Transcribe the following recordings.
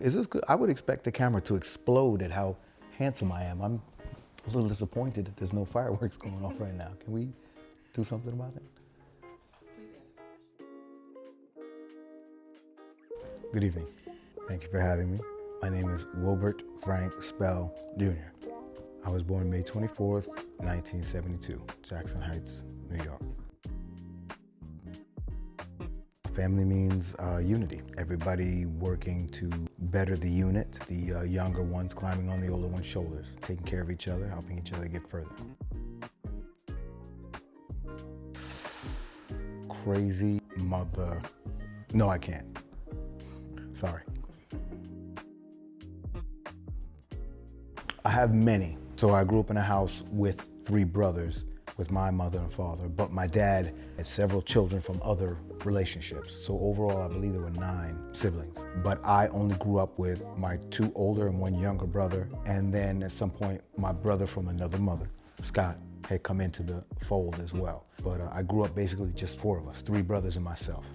Is this good? I would expect the camera to explode at how handsome I am. I'm a little disappointed that there's no fireworks going off right now. Can we do something about that? Good evening. Thank you for having me. My name is Wilbert Frank Spell Jr. I was born May 24th, 1972, Jackson Heights, New York. Family means unity. Everybody working to better the unit, the younger ones climbing on the older ones' shoulders, taking care of each other, helping each other get further. Crazy mother. No, I can't. Sorry. I have many. So I grew up in a house with 3 brothers, with my mother and father, but my dad had several children from other relationships. So overall, I believe there were 9 siblings. But I only grew up with my 2 older and 1 younger brother. And then at some point, my brother from another mother, Scott, had come into the fold as well. But I grew up basically just 4 of us, 3 brothers and myself.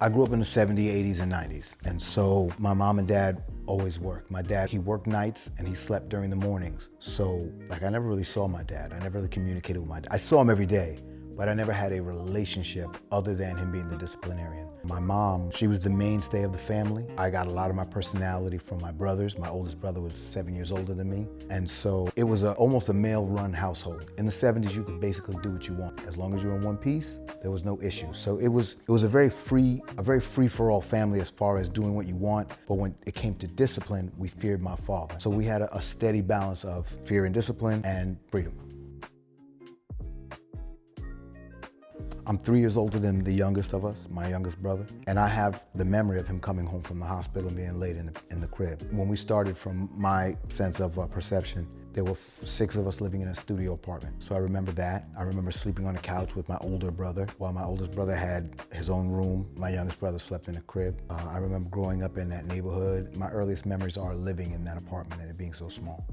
I grew up in the 70s, 80s, and 90s. And so my mom and dad always worked. My dad, he worked nights and he slept during the mornings. So like I never really saw my dad. I never really communicated with my dad. I saw him every day, but I never had a relationship other than him being the disciplinarian. My mom, she was the mainstay of the family. I got a lot of my personality from my brothers. My oldest brother was 7 years older than me. And so it was almost a male-run household. In the 70s, you could basically do what you want. As long as you're in one piece, there was no issue. So it was a very free-for-all family as far as doing what you want. But when it came to discipline, we feared my father. So we had a steady balance of fear and discipline and freedom. I'm 3 years older than the youngest of us, my youngest brother, and I have the memory of him coming home from the hospital and being laid in the crib. When we started, from my sense of perception, there were 6 of us living in a studio apartment. So I remember that. I remember sleeping on a couch with my older brother, while my oldest brother had his own room. My youngest brother slept in a crib. I remember growing up in that neighborhood. My earliest memories are living in that apartment and it being so small.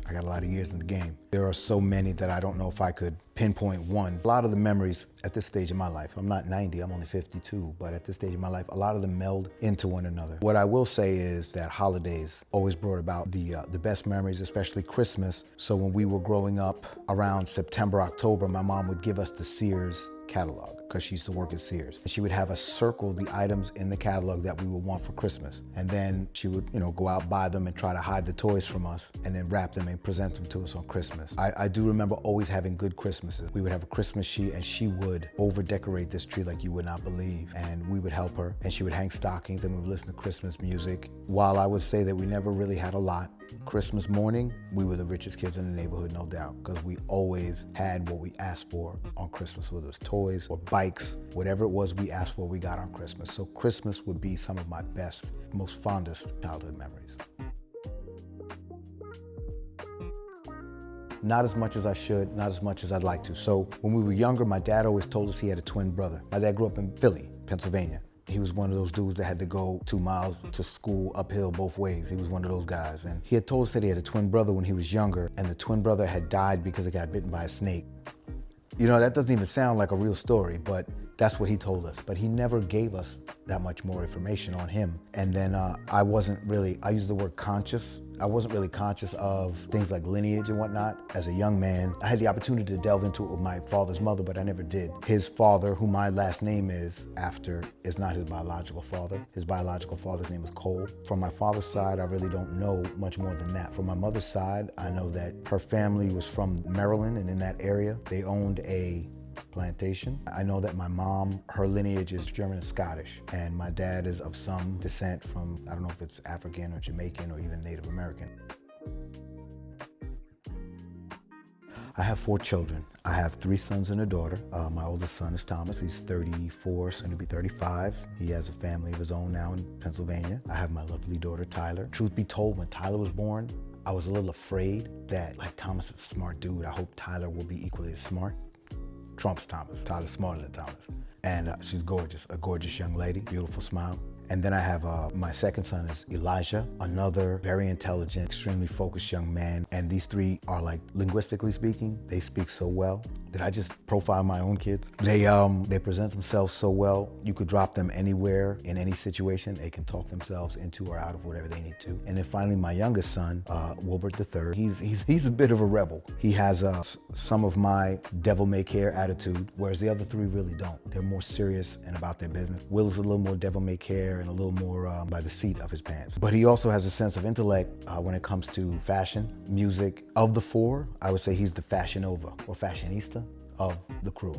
I got a lot of years in the game. There are so many that I don't know if I could pinpoint one. A lot of the memories at this stage of my life, I'm not 90, I'm only 52, but at this stage of my life, a lot of them meld into one another. What I will say is that holidays always brought about the best memories, especially Christmas. So when we were growing up around September, October, my mom would give us the Sears catalog, because she used to work at Sears. And she would have us circle the items in the catalog that we would want for Christmas. And then she would, go out, buy them and try to hide the toys from us and then wrap them and present them to us on Christmas. I do remember always having good Christmases. We would have a Christmas sheet and she would over-decorate this tree like you would not believe. And we would help her and she would hang stockings and we would listen to Christmas music. While I would say that we never really had a lot, Christmas morning, we were the richest kids in the neighborhood, no doubt, because we always had what we asked for on Christmas, whether it was toys or bikes, whatever it was we asked for, we got on Christmas. So Christmas would be some of my best, most fondest childhood memories. Not as much as I should, not as much as I'd like to. So when we were younger, my dad always told us he had a twin brother. My dad grew up in Philly, Pennsylvania. He was one of those dudes that had to go 2 miles to school uphill both ways. He was one of those guys. And he had told us that he had a twin brother when he was younger, and the twin brother had died because he got bitten by a snake. That doesn't even sound like a real story, but that's what he told us. But he never gave us that much more information on him. And then I use the word conscious. I wasn't really conscious of things like lineage and whatnot. As a young man, I had the opportunity to delve into it with my father's mother, but I never did. His father, who my last name is after, is not his biological father. His biological father's name is Cole. From my father's side, I really don't know much more than that. From my mother's side, I know that her family was from Maryland, and in that area, they owned a plantation. I know that my mom, her lineage is German and Scottish, and my dad is of some descent from, I don't know if it's African or Jamaican or even Native American. I have 4 children. I have 3 sons and a daughter. My oldest son is Thomas. He's 34, soon to be 35. He has a family of his own now in Pennsylvania. I have my lovely daughter, Tyler. Truth be told, when Tyler was born, I was a little afraid that, like, Thomas is a smart dude. I hope Tyler will be equally as smart. Trump's Thomas. Tyler's smarter than Thomas. And she's gorgeous, a gorgeous young lady, beautiful smile. And then I have my second son is Elijah, another very intelligent, extremely focused young man. And these 3 are, like, linguistically speaking, they speak so well. Did I just profile my own kids? They present themselves so well. You could drop them anywhere in any situation. They can talk themselves into or out of whatever they need to. And then finally, my youngest son, Wilbert III. He's a bit of a rebel. He has some of my devil-may-care attitude, whereas the other three really don't. They're more serious and about their business. Will is a little more devil-may-care and a little more by the seat of his pants. But he also has a sense of intellect when it comes to fashion, music. Of the four, I would say he's the fashion nova or fashionista of the crew.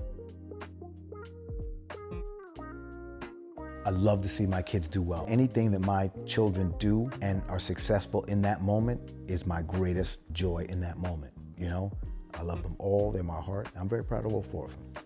I love to see my kids do well. Anything that my children do and are successful in that moment is my greatest joy in that moment, you know? I love them all, they're my heart. I'm very proud of all four of them.